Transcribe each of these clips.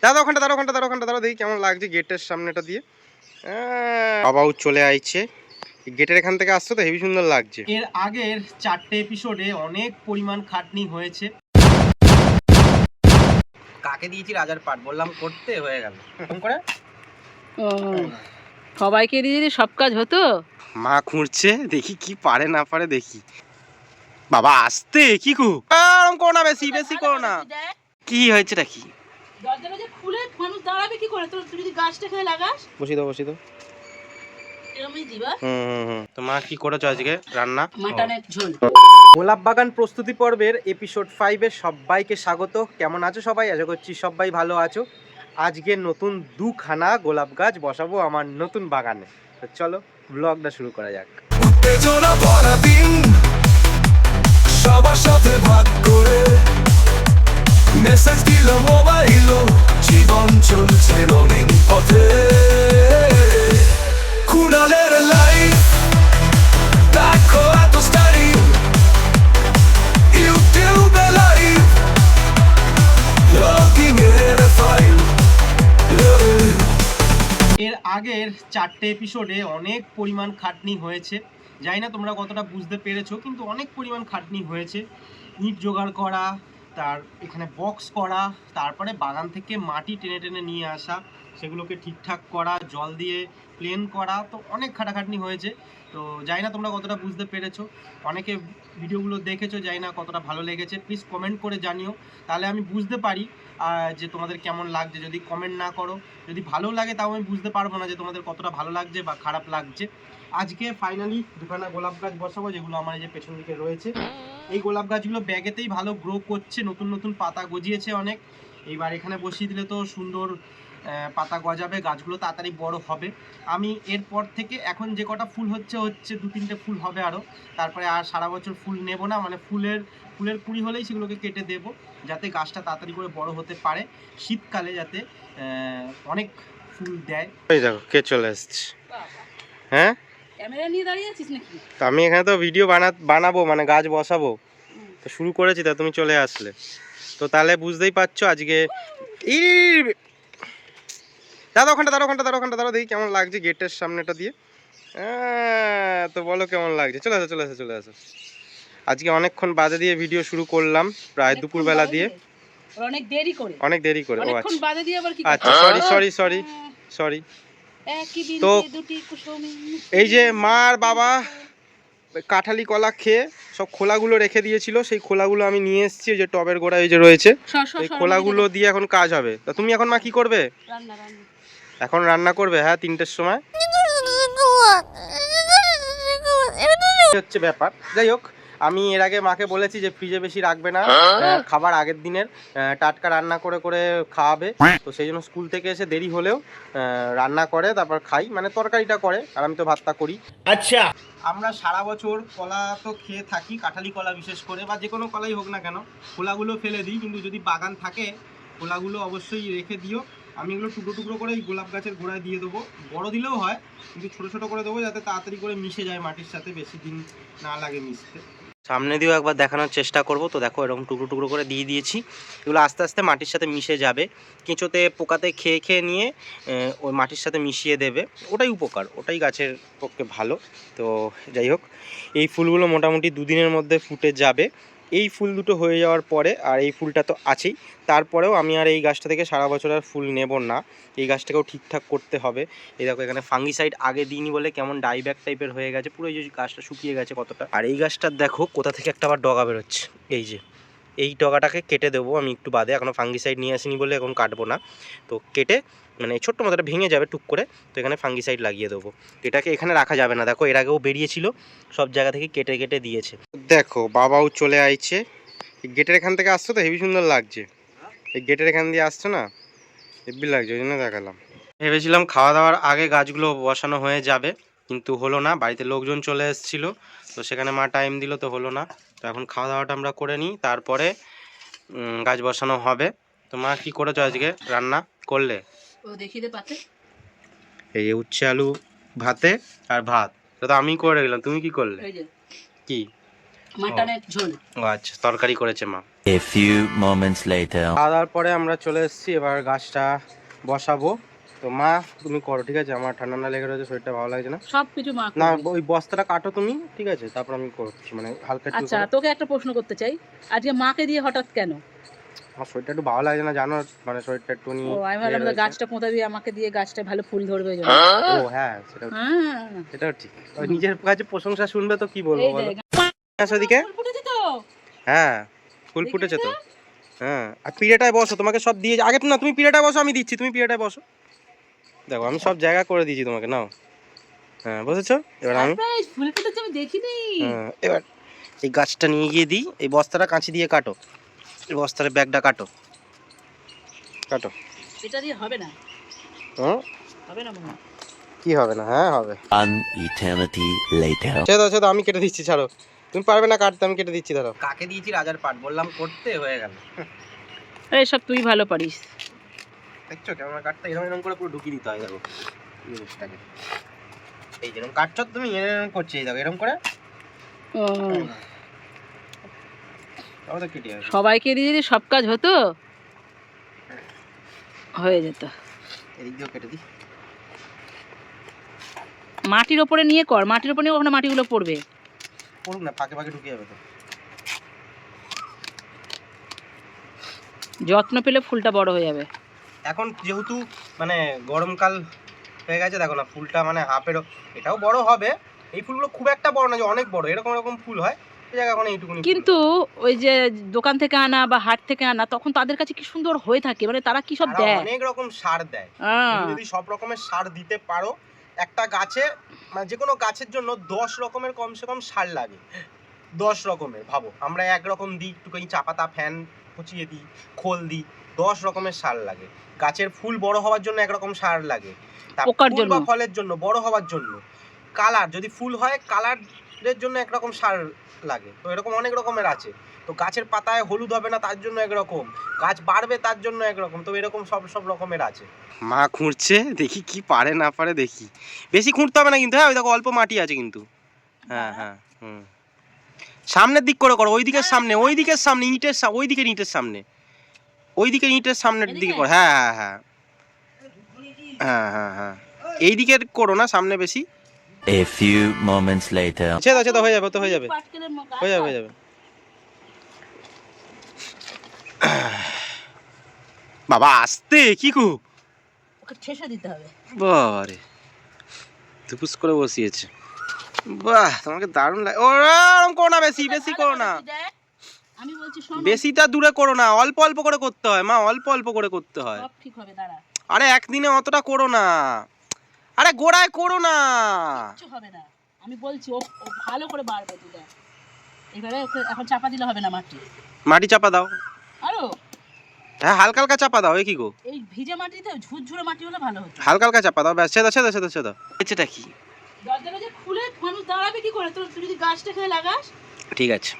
দাদা ওখানটা দাঁড়াও দেখি কেমন লাগছে গেটের সামনেটা দিয়ে। বাবাও চলে আইছে গেটের এখান থেকে আসছে তো হেভি সুন্দর লাগছে। এর আগের 4টে এপিসোডে অনেক পরিমাণ খাটনি হয়েছে। কাকে দিয়েছি রাজার পাট, বললাম করতে, হয়ে গেল এরকম করে। সবাইকে দিয়ে যদি সব কাজ হতো। মা খুঁড়ছে, দেখি কি পারে না পারে দেখি। বাবা আসতে কি কু আরাম করো না, বেশি বেশি করো না। কি হয়েছে টা কি? দরজাটা যে খুলে মানুষ দাঁড়াবে কি করে? তুই যদি গাছটা খেয়ে লাগাস। বসি দাও। এরকমই দিবা। তো মা কি করেছো আজকে রান্না? মাটনের ঝোল। গোলাপ বাগান প্রস্তুতি পর্বের এপিসোড 5 এ সবাইকে স্বাগত। কেমন আছো সবাই? আশা করছি সবাই ভালো আছো। আজকে নতুন দুখানা গোলাপ গাছ বসাবো আমার নতুন বাগানে। তো চলো ব্লগটা শুরু করা যাক। উত্তেজনা ভরা দিন, সবার সাথে ভাগ করে মেসেজ দিল মোবাইল, জীবন চলছে রঙিন পথে। কুণালের লাইফ দেখো এত স্টাইল, ইউটিউবে লাইভ লগিং এর ফাইল। এর আগের 4টে এপিসোডে অনেক পরিমাণ খাটনি হয়েছে। জানি না তোমরা কতটা বুঝতে পেরেছো, কিন্তু অনেক পরিমাণ খাটনি হয়েছে। ইট জোগাড় করা, তার এখানে বক্স করা, তারপরে বাগান থেকে মাটি টেনে টেনে নিয়ে আসা, সেগুলোকে ঠিকঠাক করা, জল দিয়ে প্লেন করা, তো অনেক খাটাখাটনি হয়েছে। তো জানি না তোমরা কতটা বুঝতে পেরেছো। অনেকে ভিডিওগুলো দেখেছো, জানি না কতটা ভালো লেগেছে। প্লিজ কমেন্ট করে জানিও, তাহলে আমি বুঝতে পারি যে তোমাদের কেমন লাগছে। যদি কমেন্ট না করো, যদি ভালো লাগে, তাও আমি বুঝতে পারবো না যে তোমাদের কতটা ভালো লাগছে বা খারাপ লাগছে। আজকে ফাইনালি দুখানা গোলাপ গাছ বসাবো, যেগুলো আমার এই যে পেছন দিকে রয়েছে। এই গোলাপ গাছগুলো ব্যাগেতেই ভালো গ্রো করছে, নতুন নতুন পাতা গজিয়েছে অনেক। এইবার এখানে বসিয়ে দিলে তো সুন্দর পাতা গজাবে, গাছগুলো তাড়াতাড়ি বড় হবে। আমি এরপর থেকে এখন যে কটা ফুল হচ্ছে 2-3টে ফুল হবে আরও। তারপরে আর সারা বছর ফুল নেব না, মানে ফুলের কুঁড়ি হলেই সেগুলোকে কেটে দেবো, যাতে গাছটা তাড়াতাড়ি করে বড় হতে পারে, শীতকালে যাতে অনেক ফুল দেয়। এই দেখো কে চলে আসছে। হ্যাঁ, ক্যামেরা নিয়ে দাঁড়িয়ে আছিস নাকি? তো আমি এখানে তো ভিডিও বানাবো, মানে গাছ বসাবো, তো শুরু করেছি, তা তুমি চলে আসলে। তো তাহলে বুঝতেই পারছো আজকে। দাদা ওখানটা দাঁড়াও দেখি কেমন লাগছে গেটের সামনেটা দিয়ে। তো বলো কেমন লাগছে। চলে আসো। আজকে অনেকক্ষণ বাদে দিয়ে ভিডিও শুরু করলাম, প্রায় দুপুরবেলা দিয়ে। অনেক দেরি করে। ও অনেকক্ষণ বাদে দিয়ে আবার কি? আচ্ছা, সরি। একই দিন তো দুটি কুসুম। এই যে মা আর বাবা কাঁঠালি কলা খেয়ে সব খোলাগুলো রেখে দিয়েছিল, সেই খোলাগুলো আমি নিয়ে এসেছি, যে টবের গোড়ায় যে রয়েছে, এই খোলাগুলো দিয়ে এখন কাজ হবে। তা তুমি এখন মা কি করবে? এখন রান্না করবে। হ্যাঁ, 3টের সময় হচ্ছে ব্যাপার। যাই হোক, আমি এর আগে মাকে বলেছি যে ফ্রিজে বেশি রাখবে না, খাবার আগের দিনের টাটকা রান্না করে খাওয়াবে। তো সেই জন্য স্কুল থেকে এসে দেরি হলেও রান্না করে তারপর খাই, মানে তরকারিটা করে, আর আমি তো ভাতটা করি। আচ্ছা, আমরা সারা বছর কলা তো খেয়ে থাকি, কাঁঠালি কলা বিশেষ করে, বা যে কোনো কলাই হোক না কেন, খোলাগুলো ফেলে দিই। কিন্তু যদি বাগান থাকে, খোলাগুলো অবশ্যই রেখে দিও। আমি এগুলো টুকরো করে এই গোলাপ গাছের গোড়ায় দিয়ে দেবো। বড় দিলেও হয়, কিন্তু ছোট করে দেবো, যাতে তাড়াতাড়ি করে মিশে যায় মাটির সাথে, বেশি দিন না লাগে মিশতে। সামনে দিয়েও একবার দেখানোর চেষ্টা করব। তো দেখো, এরকম টুকরো করে দিয়ে দিয়েছি। এগুলো আস্তে আস্তে মাটির সাথে মিশে যাবে। কেঁচোতে পোকাতে খেয়ে নিয়ে ওই মাটির সাথে মিশিয়ে দেবে। ওটাই উপকার, ওটাই গাছের পক্ষে ভালো। তো যাই হোক, এই ফুলগুলো মোটামুটি 2 দিনের মধ্যে ফুটে যাবে। এই ফুল দুটো হয়ে যাওয়ার পরে, আর এই ফুলটা তো আছেই, তারপরেও আমি আর এই গাছটা থেকে সারা বছর আর ফুল নেব না। এই গাছটাকেও ঠিকঠাক করতে হবে। এই দেখো, এখানে ফাঙ্গিসাইড আগে দিইনি বলে কেমন ডাইব্যাক টাইপের হয়ে গেছে পুরো, এই যে গাছটা শুকিয়ে গেছে কতটা। আর এই গাছটার দেখো কোথা থেকে একটা আবার ডগা বেরোচ্ছে। এই যে এই ডগাটাকে কেটে দেবো আমি একটু বাদে, এখনও ফাঙ্গিসাইড নিয়ে আসিনি বলে এখন কাটবো না। তো কেটে, মানে ছোট্ট মতো ভেঙে যাবে টুক করে, তো এখানে ফাঙ্গিসাইড লাগিয়ে দেবো। এটাকে এখানে রাখা যাবে না, দেখো এর আগেও বেরিয়েছিল, সব জায়গা থেকে কেটে দিয়েছে। দেখো বাবাও চলে আইছে গেটের এখান থেকে, আসছো তো হেভি সুন্দর লাগছে। এই গেটের এখান দিয়ে আসছো না, হেভি লাগছে, ওই জন্য দেখালাম। ভেবেছিলাম খাওয়া দাওয়ার আগে গাছগুলো বসানো হয়ে যাবে, কিন্তু হলো না। বাড়িতে লোকজন চলে এসেছিলো, তো সেখানে মা টাইম দিল, তো হলো না। তো এখন খাওয়া দাওয়াটা আমরা করে নিই, তারপরে গাছ বসানো হবে। তো মা কি করেছো আজকে রান্না করলে? এই যে উচ্ছে আলু ভাতে আর ভাত, তো আমি করে গেলাম। তুমি কি করলে? কি? মাটনের ঝোল। ও আচ্ছা, তরকারি করেছে মা। A few moments later. খাওয়া দাওয়ার পরে আমরা চলে এসেছি, এবার গাছটা বসাবো। তো মা তুমি করো, ঠিক আছে? আমার ঠান্ডা লেগে রয়েছে, শরীরটা ভালো লাগছে না। সব কিছু মা না করবে। ওই বস্তাটা কাটো তুমি, ঠিক আছে? তারপর আমি করছি, মানে হালকা একটু আচ্ছা করো। তোকে একটা প্রশ্ন করতে চাই, আজকে মাকে দিয়ে হঠাৎ কেন? আমার শরীরটা একটু ভালো লাগছে না, জানো, মানে শরীরটা একটু ও আমি ভাবলাম তো গাছটা পোঁতাবি, আমাকে দিয়ে গাছটা ভালো ফুল ধরবে ওই জন্য। ও হ্যাঁ, সেটাও হ্যাঁ সেটাও ঠিক। ওই নিজের কাছে প্রশংসা শুনবে তো কি বলবো এই বলো। দেখ, আচ্ছা ওদিকে ফুল ফুটেছে তো। হ্যাঁ ফুল দেখি ফুটেছে তো। তো। হ্যাঁ আর পিড়েটায় বসো, তোমাকে সব দিয়ে আগে না, তুমি পিড়েটায় বসো, আমি দিচ্ছি, তুমি পিড়েটায় বসো। দেখো আমি সব জায়গা করে দিয়েছি তোমাকে, নাও। হ্যাঁ বসেছো, এবার আমি সারপ্রাইজ, ফুল ফুটেছে আমি দেখিনি। এবার এই গাছটা নিয়ে গিয়ে দিই, এই বস্তাটা কাঁচি দিয়ে কাটো, এই বস্তার ব্যাগটা কাটো কাটো। এটা দিয়ে হবে না, হুম হবে না মনে হয়। কি হবে না? হ্যাঁ হবে। An eternity later. ছেদো আমি কেটে দিচ্ছি, ছাড়ো, তুমি পারবে না কাটতে, আমি কেটে দিচ্ছি। ধরো, কাকে দিয়েছি রাজার পাট, বললাম করতে, হয়ে গেল। আরে সব তুই ভালো পারিস। দেখছো কেমন কাটতে, এরকম এরকম করে পুরো ঢুকিয়ে দিতে হয়। দেখো জিনিসটাকে, এই যেরকম কাটছো তুমি, এরকম করছি, এই দেখো এরকম করে। ও তাও তো কেটে যাবে। সবাইকে দিয়ে যদি সব কাজ হতো হয়ে যেত। এদিক দিয়েও কেটে দিই। মাটির ওপরে নিয়ে কর, মাটির ওপরে নিয়ে ওখানে মাটিগুলো পড়বে। পড়ুক না, ফাঁকে ফাঁকে ঢুকে যাবে তো। যত্ন পেলে ফুলটা বড় হয়ে যাবে। এখন যেহেতু মানে গরমকাল হয়ে গেছে, দেখো না ফুলটা মানে হাফেরও, এটাও বড় হবে। এই ফুলগুলো খুব একটা বড় না, যে অনেক বড়, এরকম এরকম ফুল হয়। এই জায়গা এখন এইটুকুনি ফুল। কিন্তু ওই যে দোকান থেকে আনা বা হাট থেকে আনা, তখন তাদের কাছে কি সুন্দর হয়ে থাকে, মানে তারা কি সব তারা দেয়। অনেক রকম সার দেয়। আহ, তুমি যদি সব রকমের সার দিতে পারো, একটা গাছে মানে যে কোনো গাছের জন্য 10 রকমের কমসে কম সার লাগে। 10 রকমের, ভাবো আমরা এক রকম দিই, একটুখানি চা পাতা ফ্যান পচিয়ে দিই, খোল দিই, 10 রকমের সার লাগে। গাছের ফুল বড় হওয়ার জন্য একরকম সার লাগে, তার পোকার ফুল জন্য। বা ফলের জন্য, বড় হওয়ার জন্য। কালার, যদি ফুল হয় কালারের জন্য একরকম সার লাগে। তো এরকম অনেক রকমের আছে। তো গাছের পাতায় হলুদ হবে না তার জন্য একরকম, গাছ বাড়বে তার জন্য একরকম। তো এরকম সব রকমের আছে। মা খুঁড়ছে, দেখি কি পারে না পারে, দেখি। বেশি খুঁড়তে হবে না কিন্তু, হ্যাঁ ওই দেখো অল্প মাটি আছে কিন্তু। হ্যাঁ হ্যাঁ হুম, সামনের দিক করে করো, ওই দিকের সামনে, ওই দিকের সামনে ইটের, ওই দিকের ইটের সামনে, ওই দিকের ইটের সামনের দিকে করো। হ্যাঁ হ্যাঁ হ্যাঁ হ্যাঁ হ্যাঁ হ্যাঁ এই দিকের করো না, সামনে বেশি। A few moments later. ছেদা হয়ে যাবে, তো হয়ে যাবে, পাটকেলের মতো। হয়ে যাবে। বাবা আসতে কি কু, ওকে ঠেসে দিতে হবে। বাবারে দুপুস করে বসিয়েছে। বাহ তোমাকে দারুণ লাগে। ওরম করো না, বেশি বেশি করো না, দেখ, আমি বলছি শোন, বেশিটা দূরে করো না, অল্প অল্প করে করতে হয় মা, অল্প অল্প করে করতে হয়। সব ঠিক হবে, দাঁড়া। আরে একদিনে অতটা করো না, আরে গোড়ায় করো না। কিচ্ছু হবে না, আমি বলছি ও ও ভালো করে বাড়বে, তুই দেখ। এবারে ওকে এখন চাপা দিলে হবে না মাটি, মাটি চাপা দাও, আরো হ্যাঁ হালকা হালকা চাপা দাও। এ কি গো, এই ভিজে মাটিতে ঝুরঝুরে মাটি হলে ভালো হতো। হালকা হালকা চাপা দাও, ব্যাস। ছেদা এটা কি? দরজাটা যে খুলে মানুষ দাঁড়াবে কি করে? তুই যদি গাছটা খেয়ে লাগাস। ঠিক আছে,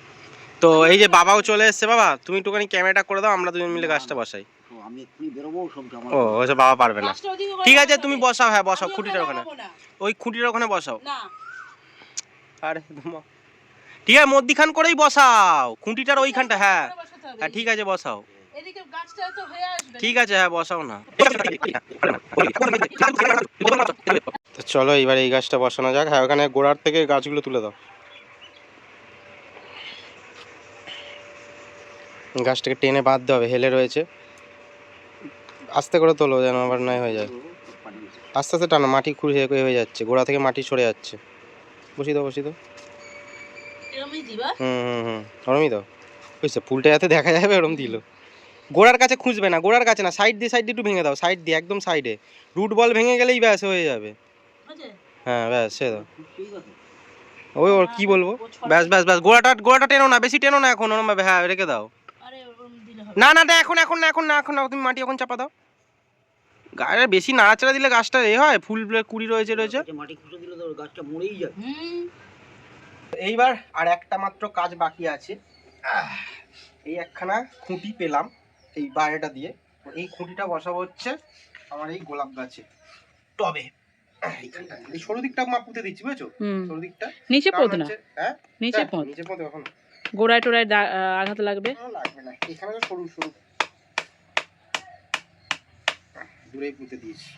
তো এই যে বাবাও চলে এসছে। বাবা তুমি একটুখানি ক্যামেরাটা করে দাও, আমরা দুজন মিলে গাছটা বসাই। আমি এক্ষুনি বেরোবো, সবটা আমার ও আচ্ছা, বাবা পারবে না। গাছটা ওদিকে করে ঠিক আছে লাগাতে তুমি হবে। বসাও, হ্যাঁ বসাও আমি খুঁটিটার ওখানে, লাগাবো না। ওই খুঁটিটার ওখানে বসাও। না, আরে ঠিক আছে, মধ্যিখান করেই বসাও খুঁটিটার ওইখানটা। হ্যাঁ করে বসাতে হবে। হ্যাঁ ঠিক আছে বসাও, এদিকে গাছটা তো হয়ে আসবে। ঠিক আছে হ্যাঁ বসাও না। তো চলো এবার এই গাছটা বসানো যাক। হ্যাঁ ওখানে গোড়ার থেকে গাছগুলো তুলে দাও, গাছটাকে টেনে বাঁধতে হবে, হেলে রয়েছে। আস্তে করে তোলো যেন আবার নয় হয়ে যায়। আস্তে আস্তে টানো, মাটি খুঁড়ে হয়ে যাচ্ছে, গোড়া থেকে মাটি সরে যাচ্ছে। বসিয়ে দাও এরকমই দিবা। ওরমই দাও, বুঝছো? ফুলটা যাতে দেখা যাবে ওরম দিল। গোড়ার কাছে খুঁজবে না, গোড়ার কাছে না, সাইড দিয়ে একটু ভেঙে দাও, সাইড দিয়ে একদম সাইডে। রুট বল ভেঙে গেলেই ব্যাস হয়ে যাবে। বুঝলে? হ্যাঁ ব্যাস সে দাও। ঠিক আছে। ওই ওর কি বলবো, ব্যাস গোড়াটা টেনো না, বেশি টেনো না এখন ওরম ভাবে। হ্যাঁ রেখে দাও। আরে ওরকম দিলে হবে না এখন না, তুমি মাটি এখন চাপা দাও। গায়ে বেশি নাড়াচাড়া দিলে গাছটা এ হয়, ফুল কুড়ি রয়েছে। মাটি খুঁজে দিলে তো গাছটা মরেই যাবে। এইবার আর একটা মাত্র কাজ বাকি আছে। এই একখানা খুঁটি পেলাম এই বাইরেটা দিয়ে, এই খুঁটিটা বসাবো হচ্ছে আমার এই গোলাপ গাছে টবে। এই সরু দিকটা মা পুঁতে দিচ্ছি, বুঝেছো? সরু দিকটা নিচে কারণ পোদ না, হচ্ছে, হ্যাঁ নিচে পোদ। নিচে পোঁত এখন। গোড়ায় টোড়ায় আঘাত লাগবে। লাগবে না, এখানে তো সরু সরু দূরেই পুঁতে দিয়েছি।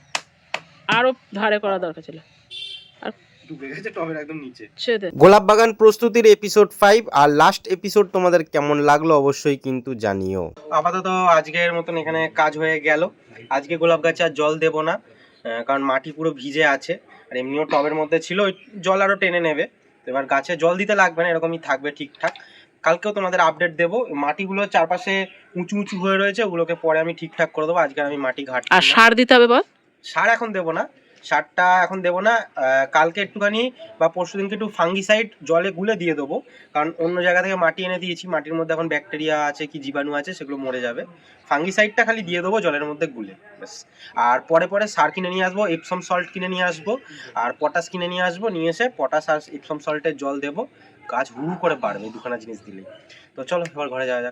আরো ধারে করা দরকার ছিল। ডুবে গেছে টবের একদম নিচে। সেটা গোলাপ বাগান প্রস্তুতির এপিসোড 5 আর লাস্ট এপিসোড তোমাদের কেমন লাগলো অবশ্যই কিন্তু জানিও। আপাতত আজকের মতন এখানে কাজ হয়ে গেল। আজকে গোলাপ গাছে আর জল দেব না, কারণ মাটি পুরো ভিজে আছে, আর এমনিও টবের মধ্যে ছিল, ওই জল আরও টেনে নেবে। তো এবার গাছে জল দিতে লাগবে না, এরকমই থাকবে ঠিকঠাক। কালকেও তোমাদের আপডেট দেবো। মাটিগুলো চারপাশে উঁচু উঁচু হয়ে রয়েছে, ওগুলোকে পরে আমি ঠিকঠাক করে দেবো। আজকে আমি মাটি ঘাট আর সার দিতে হবে বল। সার এখন দেবো না, সারটা এখন দেবো না। কালকে একটুখানি বা পরশু দিনকে একটু ফাঙ্গিসাইড জলে গুলে দিয়ে দেবো, কারণ অন্য জায়গা থেকে মাটি এনে দিয়েছি, মাটির মধ্যে এখন ব্যাকটেরিয়া আছে কি জীবাণু আছে সেগুলো মরে যাবে। ফাঙ্গিসাইডটা খালি দিয়ে দেবো জলের মধ্যে গুলে, ব্যাস। আর পরে পরে সার কিনে নিয়ে আসবো, এপসম সল্ট কিনে নিয়ে আসবো, আর পটাশ কিনে নিয়ে আসবো। নিয়ে এসে পটাশ আর এপসম সল্টের জল দেবো, গাছ হুড়ু করে বাড়বে দুখানা জিনিস দিলেই। তো চলো এবার ঘরে যাওয়া যাক।